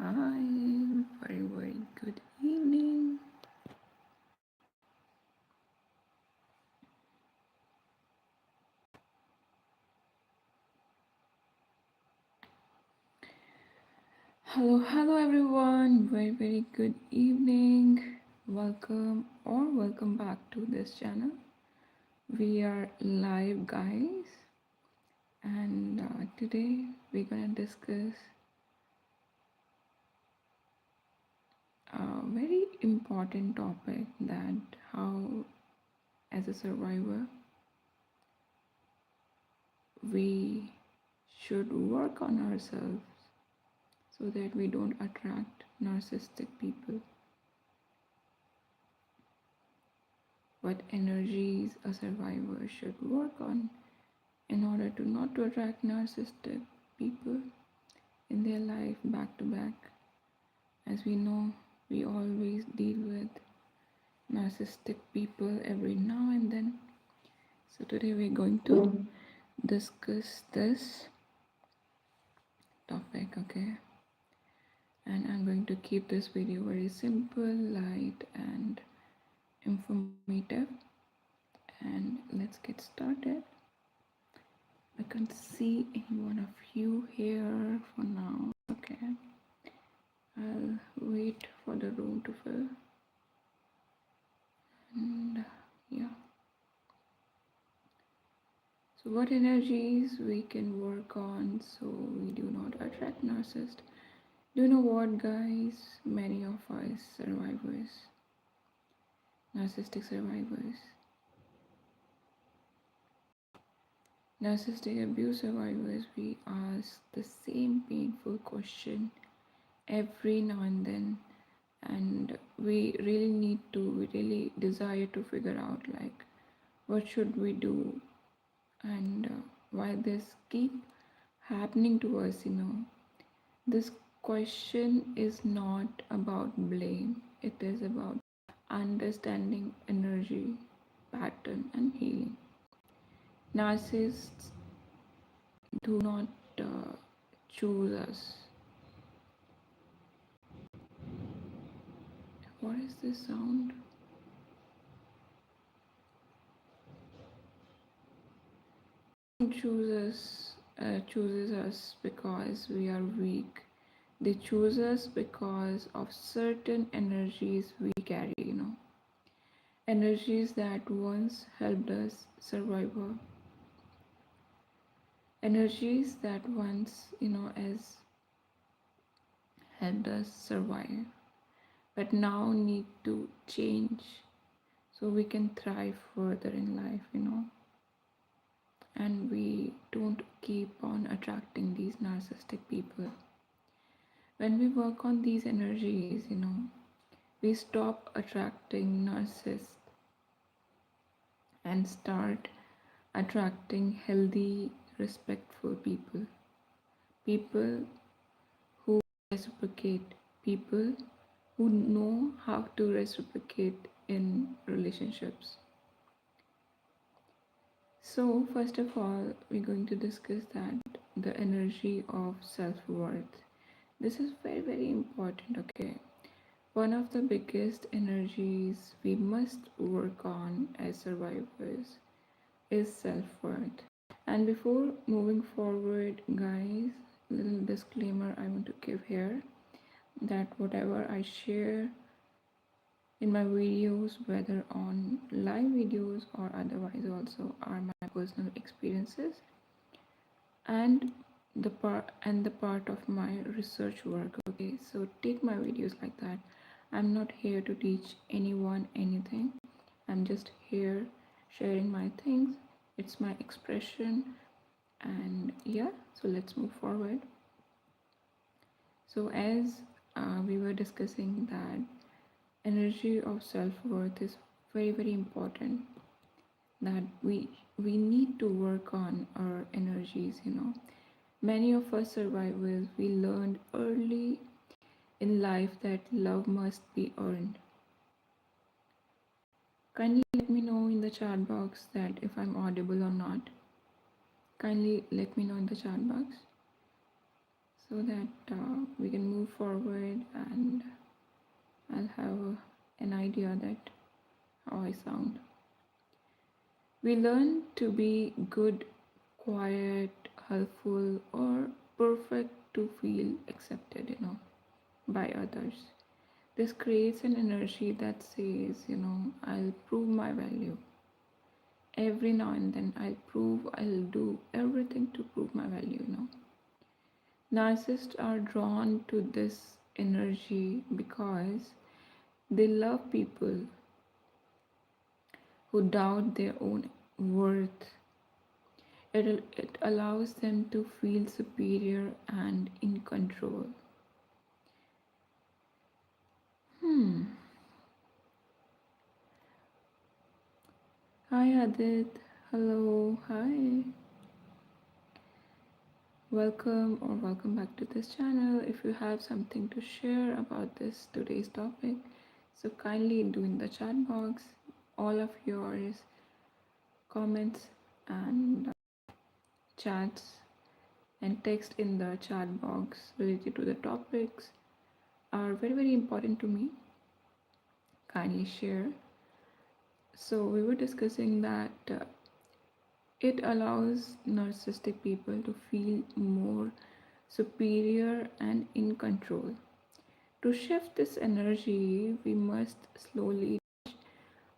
Hi, very good evening. Hello everyone. Very good evening. Welcome back to this channel. We are live, guys, and today we're gonna discuss a very important topic that how, as a survivor, we should work on ourselves so that we don't attract narcissistic people. What energies a survivor should work on in order to not to attract narcissistic people in their life back to back. As we know, we always deal with narcissistic people every now and then. So today we're going to discuss this topic, okay? And I'm going to keep this video very simple, light, and informative. And let's get started. I can't see any one of you here for now. Okay, I'll wait for the room to fill. And yeah, so what energies we can work on so we do not attract narcissists? Do you know what, guys? Many of us survivors, narcissistic survivors, narcissistic abuse survivors, we ask the same painful question every now and then, and we really desire to figure out like what should we do, and why this keep happening to us. This question is not about blame, it is about understanding energy pattern and healing. Narcissists do not choose us. What is this sound? Chooses us because we are weak. They choose us because of certain energies we carry. Energies that once helped us survive. Energies that once, as helped us survive, but now need to change so we can thrive further in life. And we don't keep on attracting these narcissistic people. When we work on these energies, we stop attracting narcissists and start attracting healthy, respectful people. People who reciprocate, people who know how to reciprocate in relationships. So, first of all, we're going to discuss that the energy of self-worth. This is very important, okay? One of the biggest energies we must work on as survivors is self-worth. And before moving forward, guys, little disclaimer I want to give here that whatever I share in my videos, whether on live videos or otherwise, also are my personal experiences and the part of my research work. Okay, so take my videos like that. I'm not here to teach anyone anything. I'm just here sharing my things. It's my expression, and yeah, so let's move forward. So as we were discussing that energy of self-worth is very important, that we need to work on our energies. Many of us survivors, we learned early in life that love must be earned. Kindly let me know in the chat box that if I'm audible or not. Kindly let me know in the chat box so that we can move forward idea that how I sound. We learn to be good, quiet, helpful, or perfect to feel accepted, by others. This creates an energy that says, I'll prove my value. Every now and then I'll do everything to prove my value. Narcissists are drawn to this energy because they love people who doubt their own worth. It allows them to feel superior and in control. Hmm. Hi Adit. Hello. Hi. Welcome back to this channel. If you have something to share about this today's topic, so kindly do in the chat box all of yours comments and chats and text in the chat box related to the topics are very very important to me. Kindly share. So we were discussing that it allows narcissistic people to feel more superior and in control. To shift this energy, we must slowly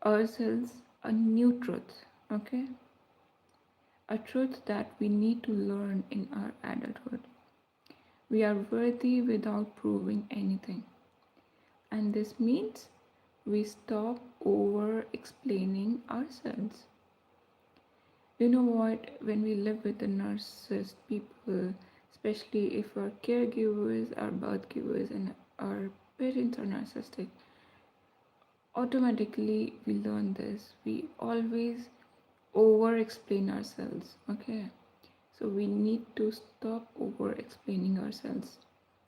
ourselves a new truth, okay? A truth that we need to learn in our adulthood. We are worthy without proving anything. And this means we stop over explaining ourselves. You know what? When we live with the narcissist people, especially if our caregivers, our birth givers, and our parents are narcissistic, automatically we learn this. We always over explain ourselves, okay? So we need to stop over explaining ourselves.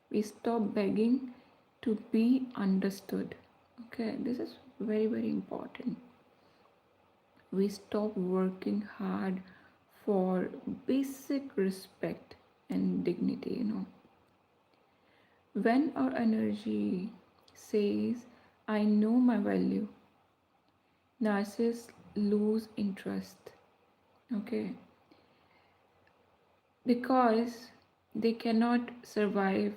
We stop begging to be understood, okay? This is very, very important. We stop working hard for basic respect and dignity. When our energy says, I know my value, narcissists lose interest, okay? Because they cannot survive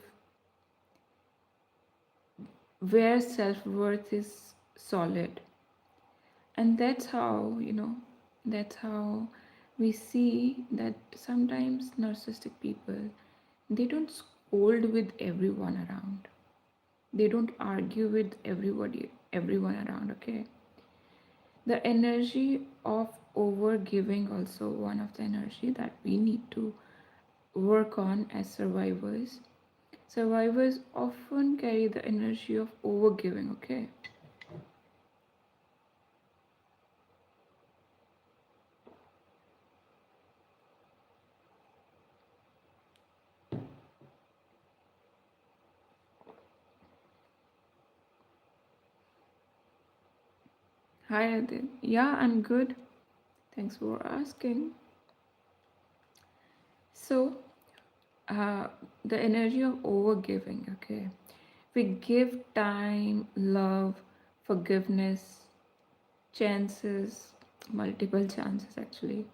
where self-worth is solid. And that's how we see that sometimes narcissistic people, they don't scold with everyone around. They don't argue with everyone around, okay? The energy of over giving also one of the energy that we need to work on as survivors. Survivors often carry the energy of overgiving, okay? Hi Adit. Yeah, I'm good. Thanks for asking. So, uh, the energy of overgiving, okay? We give time, love, forgiveness, chances, multiple chances actually,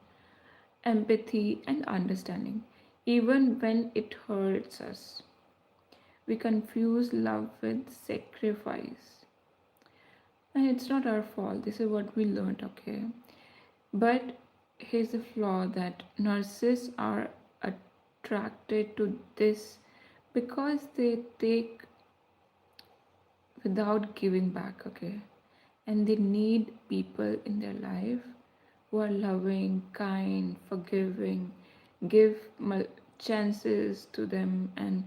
empathy, and understanding, even when it hurts us. We confuse love with sacrifice. And it's not our fault. This is what we learned, okay? But here's the flaw that narcissists are attracted to this because they take without giving back, okay? And they need people in their life who are loving, kind, forgiving, give chances to them, and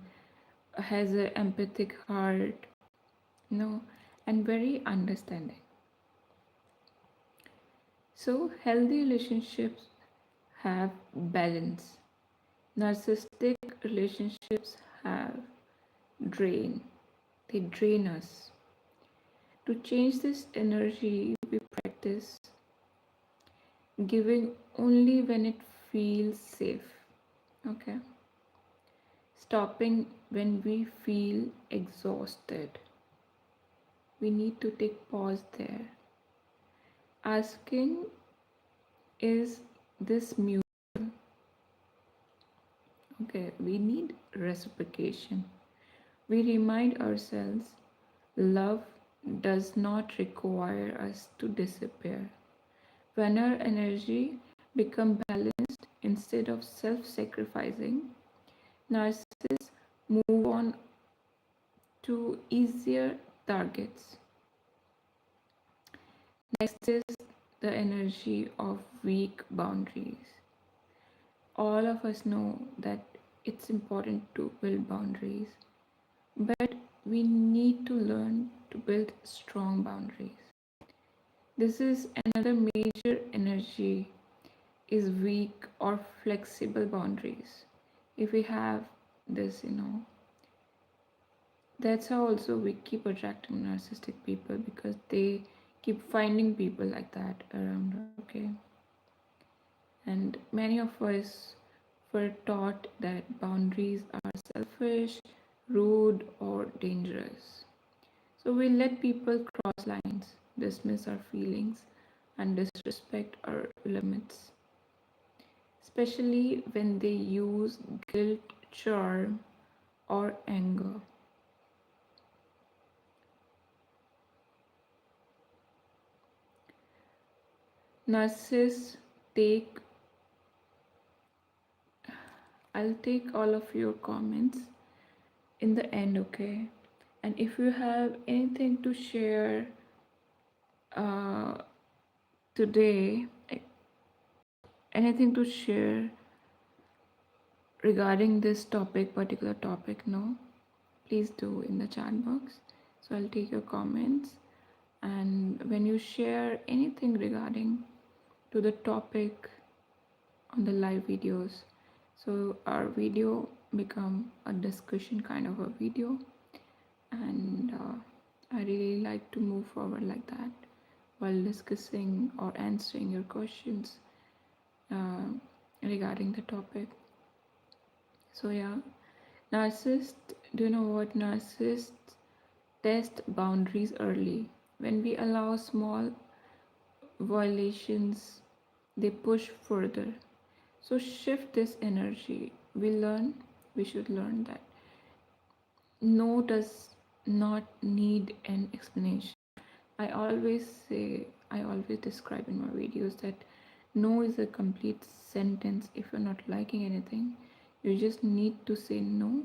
has an empathic heart, and very understanding. So, healthy relationships have balance. Narcissistic relationships have drain. They drain us. To change this energy, we practice giving only when it feels safe. Okay. Stopping when we feel exhausted. we need to take pause there. Asking, is this mutual? Okay, we need reciprocation. We remind ourselves love does not require us to disappear. When our energy becomes balanced instead of self-sacrificing, narcissists move on to easier targets. Next is the energy of weak boundaries. All of us know that it's important to build boundaries, but we need to learn to build strong boundaries. This is another major energy, is weak or flexible boundaries. If we have this, that's how also we keep attracting narcissistic people, because they keep finding people like that around, okay? And many of us were taught that boundaries are selfish, rude, or dangerous. So we let people cross lines, dismiss our feelings, and disrespect our limits, especially when they use guilt, charm, or anger. Narcissists take, I'll take all of your comments in the end, okay? And if you have anything to share uh, today, anything to share regarding this topic, particular topic, no, please do in the chat box. So I'll take your comments, and when you share anything regarding to the topic on the live videos, so our video become a discussion kind of a video, and I really like to move forward like that while discussing or answering your questions uh, regarding the topic. So yeah, narcissists, do you know what? Narcissists test boundaries early. When we allow small violations, they push further. So shift this energy. We should learn that no does not need an explanation. I always describe in my videos that no is a complete sentence. If you're not liking anything, you just need to say no,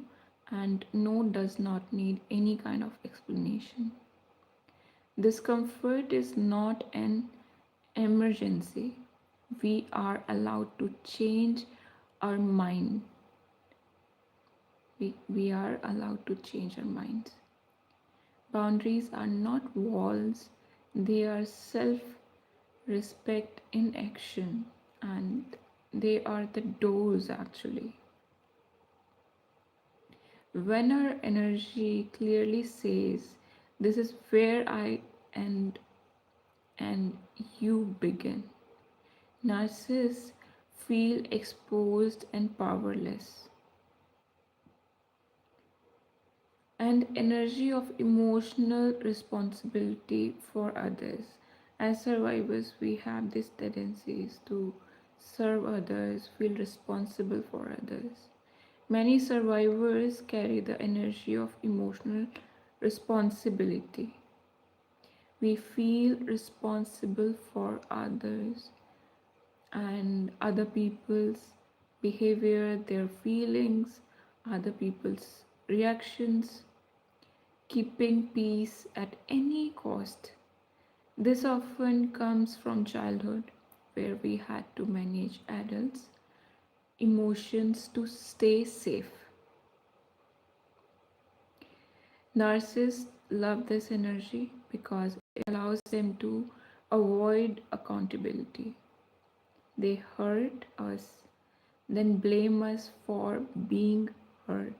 and no does not need any kind of explanation. Discomfort is not an emergency. We are allowed to change our mind. We are allowed to change our minds. Boundaries are not walls, they are self respect in action, and they are the doors actually. When our energy clearly says, this is where I end and you begin, narcissists feel exposed and powerless. And energy of emotional responsibility for others. As survivors, we have these tendencies to serve others, feel responsible for others. Many survivors carry the energy of emotional responsibility. We feel responsible for others and other people's behavior, their feelings, other people's reactions, keeping peace at any cost. This often comes from childhood, where we had to manage adults' emotions to stay safe. Narcissists love this energy because it allows them to avoid accountability. They hurt us, then blame us for being hurt.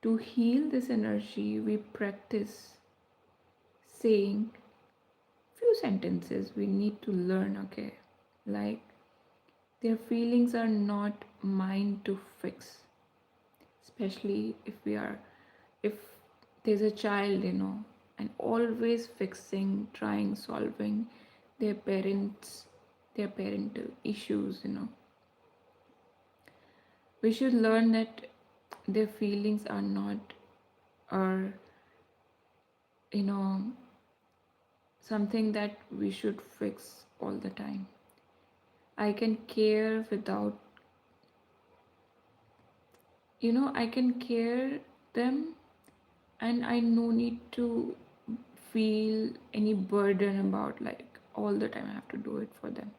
To heal this energy, we practice saying few sentences we need to learn, okay? Like, their feelings are not mine to fix, especially if we are If there's a child, and always fixing, trying, solving their parents, their parental issues, we should learn that their feelings are not, or, you know, something that we should fix all the time. I can care without, I can care them, and I no need to feel any burden about like all the time I have to do it for them.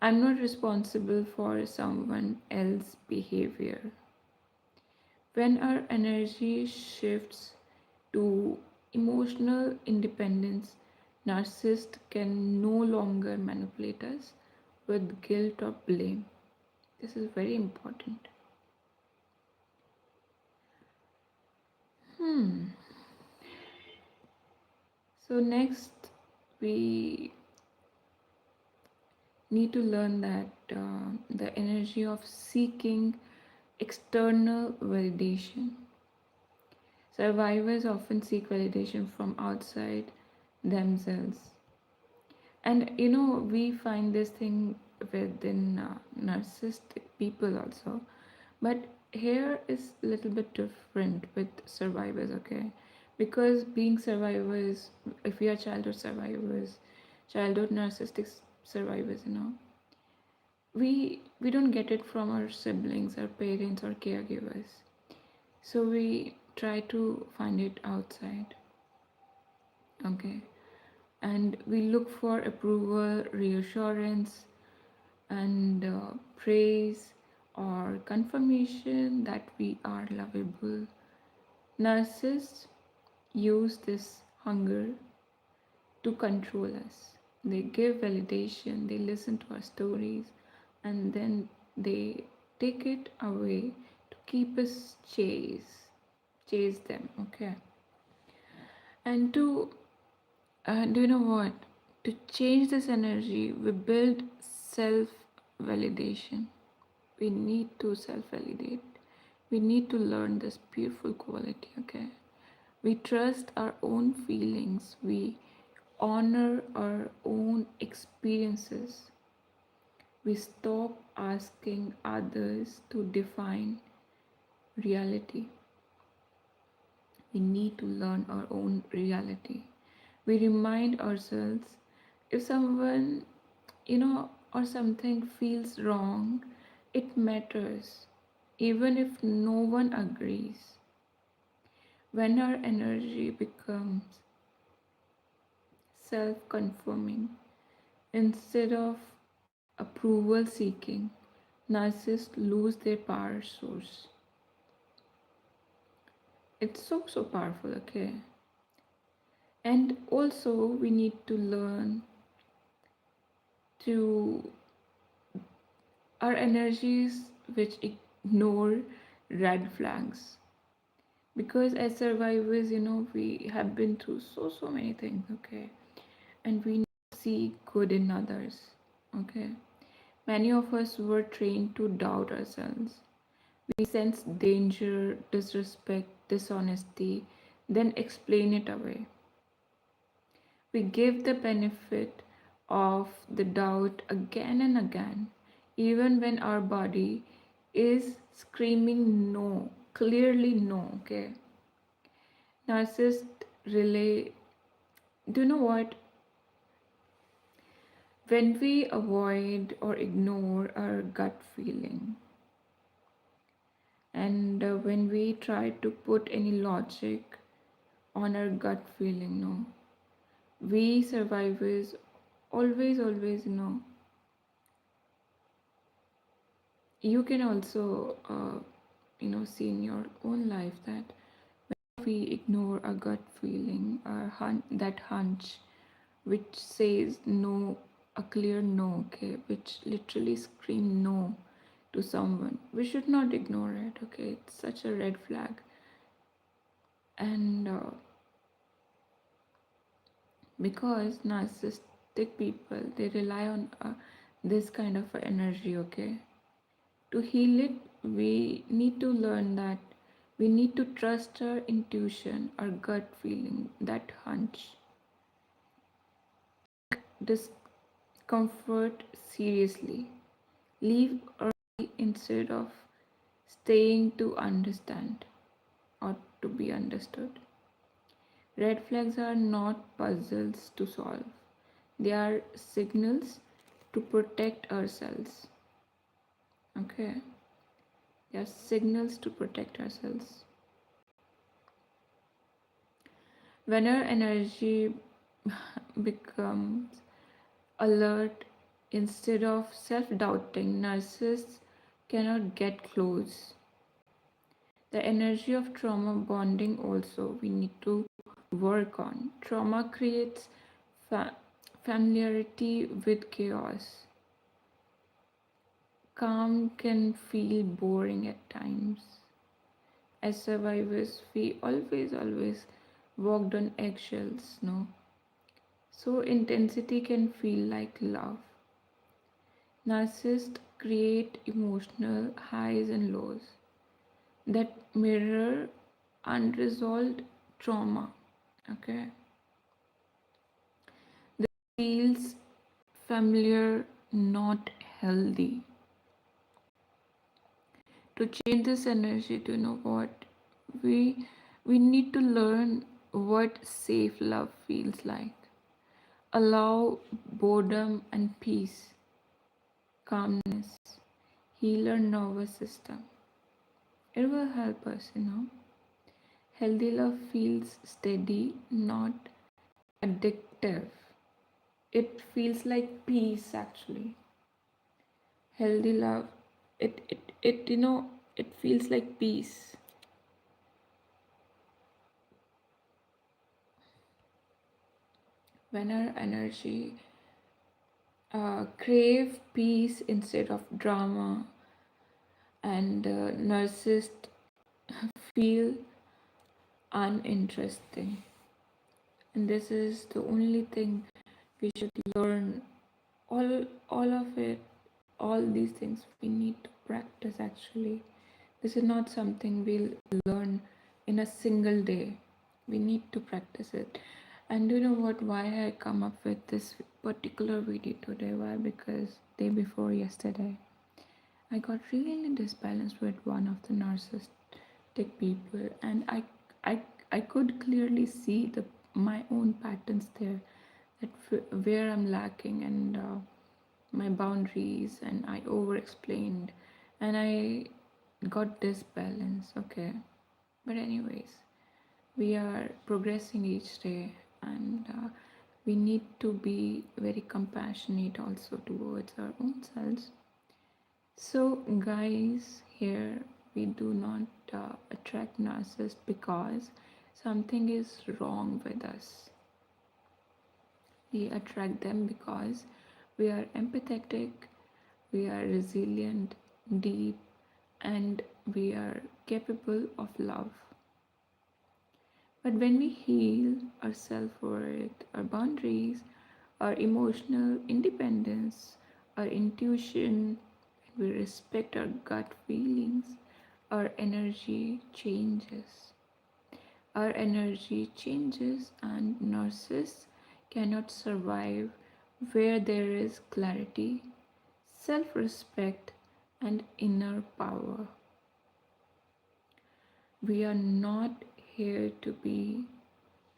I'm not responsible for someone else's behavior. When our energy shifts to emotional independence, narcissist can no longer manipulate us with guilt or blame. This is very important. Hmm. So next, we need to learn that the energy of seeking external validation. Survivors often seek validation from outside themselves. And we find this thing within narcissistic people also. But here is a little bit different with survivors, okay? Because being survivors, if we are childhood survivors, childhood narcissistic survivors, we don't get it from our siblings, our parents, or caregivers. So we try to find it outside, okay? And we look for approval, reassurance, and praise or confirmation that we are lovable. Narcissists use this hunger to control us. They give validation, they listen to our stories, and then they take it away to keep us chase them, okay? And to do you know what? To change this energy, we build self validation. We need to self validate. We need to learn this beautiful quality, okay? We trust our own feelings. We honor our own experiences. We stop asking others to define reality. We need to learn our own reality. We remind ourselves if someone, or something feels wrong, it matters, even if no one agrees. When our energy becomes self confirming instead of approval seeking, narcissists lose their power source. It's so powerful, okay? And also, we need to learn to our energies which ignore red flags, because as survivors, we have been through so many things, okay? And we see good in others, okay? Many of us were trained to doubt ourselves. We sense danger, disrespect, dishonesty, then explain it away. We give the benefit of the doubt again and again, even when our body is screaming no, clearly no, okay? Narcissists relay, do you know what? When we avoid or ignore our gut feeling, and when we try to put any logic on our gut feeling, no, we survivors always you can also see in your own life that when we ignore a gut feeling, our that hunch which says no, a clear no, okay, which literally scream no to someone, we should not ignore it, okay? It's such a red flag. And because narcissistic people, they rely on this kind of energy, okay? To heal it, we need to learn that We need to trust our intuition, our gut feeling, that hunch. Discomfort seriously. Leave early instead of staying to understand or to be understood. Red flags are not puzzles to solve, they are signals to protect ourselves. Okay, they are signals to protect ourselves. When our energy becomes alert instead of self doubting, narcissists cannot get close. The energy of trauma bonding also we need to work on. Trauma creates familiarity with chaos. Calm can feel boring at times. As survivors, we always walked on eggshells, no? So intensity can feel like love. Narcissists create emotional highs and lows that mirror unresolved trauma. Okay, this feels familiar, not healthy. To change this energy, to know what we we need to learn what safe love feels like. Allow boredom and peace, calmness, heal our nervous system. It will help us. Healthy love feels steady, not addictive. It feels like peace actually. Healthy love, it feels like peace. When our energy crave peace instead of drama, and narcissists feel uninteresting. And this is the only thing we should learn. All of it, all these things we need to practice actually. This is not something we'll learn in a single day. We need to practice it. And you know what? Why I come up with this particular video today? Why? Because day before yesterday, I got really disbalanced with one of the narcissistic people, and I, I could clearly see my own patterns there, that where I'm lacking, and my boundaries, and I over explained, and I got this balance. Okay, but anyways, we are progressing each day, and we need to be very compassionate also towards our own selves. So guys, here we do not attract narcissists because something is wrong with us. We attract them because we are empathetic, we are resilient, deep, and we are capable of love. But when we heal our self worth, our boundaries, our emotional independence, our intuition, we respect our gut feelings, our energy changes. Our energy changes, and narcissists cannot survive where there is clarity, self respect, and inner power. We are not here to be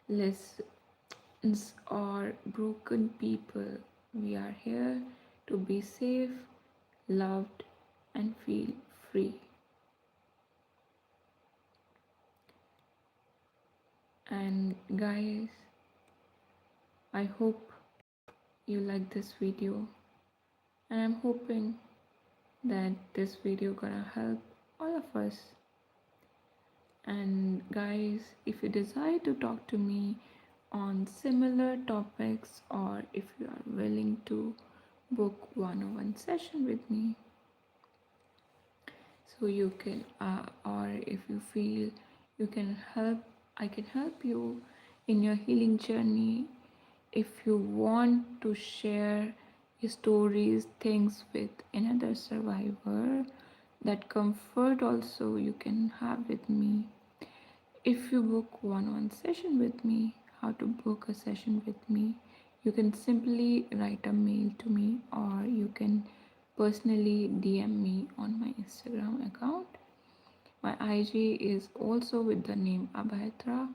lessons or broken people. We are here to be safe, loved, and feel free. And guys, I hope you like this video, and I'm hoping that this video gonna help all of us. And guys, if you desire to talk to me on similar topics, or if you are willing to book one-on-one session with me, so you can or if you feel you can help, I can help you in your healing journey. If you want to share your stories, things with another survivor, That comfort also you can have with me. If you book one-on-one session with me, how to book a session with me, you can simply write a mail to me, or you can personally DM me on my Instagram account. My IG is also with the name AbhayaTra.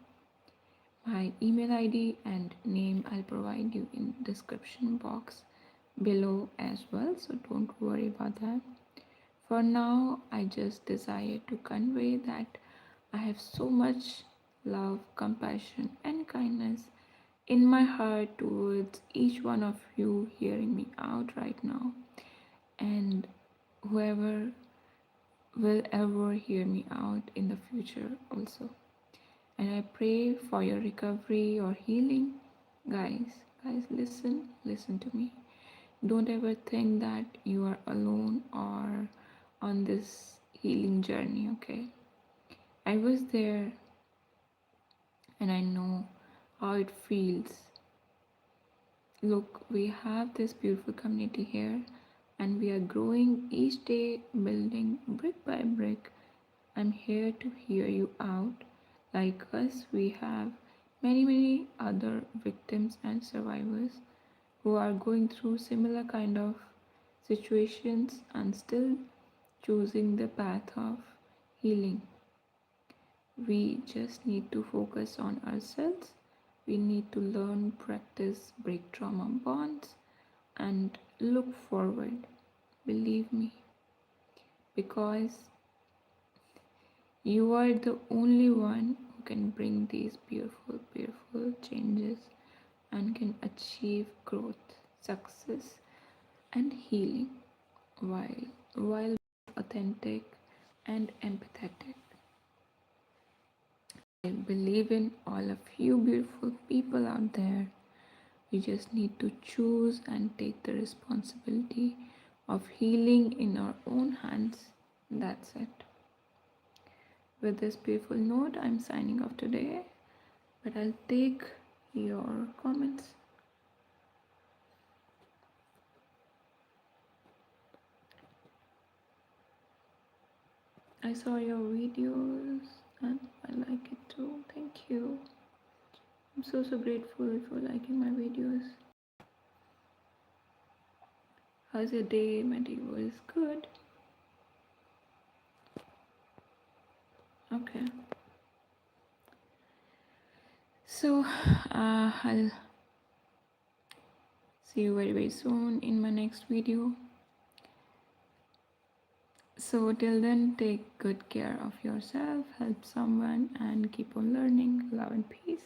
My email ID and name I'll provide you in description box below as well, so don't worry about that. For now, I just desire to convey that I have so much love, compassion, and kindness in my heart towards each one of you hearing me out right now, and whoever will ever hear me out in the future also. And I pray for your recovery or healing. Guys, listen to me. Don't ever think that you are alone or on this healing journey, okay? I was there and I know how it feels. Look, we have this beautiful community here and we are growing each day, building brick by brick. I'm here to hear you out. Like us, we have many other victims and survivors who are going through similar kind of situations and still choosing the path of healing. We just need to focus on ourselves. We need to learn, practice, break trauma bonds, and look forward. Believe me, because you are the only one who can bring these beautiful changes and can achieve growth, success, and healing while authentic and empathetic. I believe in all of you beautiful people out there. We just need to choose and take the responsibility of healing in our own hands. That's it. With this beautiful note, I'm signing off today, but I'll take your comments. I saw your videos and I like it too. Thank you. I'm so grateful for liking my videos. How's your day? My day was good. Okay. So I'll see you very soon in my next video. So till then, take good care of yourself, help someone, and keep on learning. Love and peace.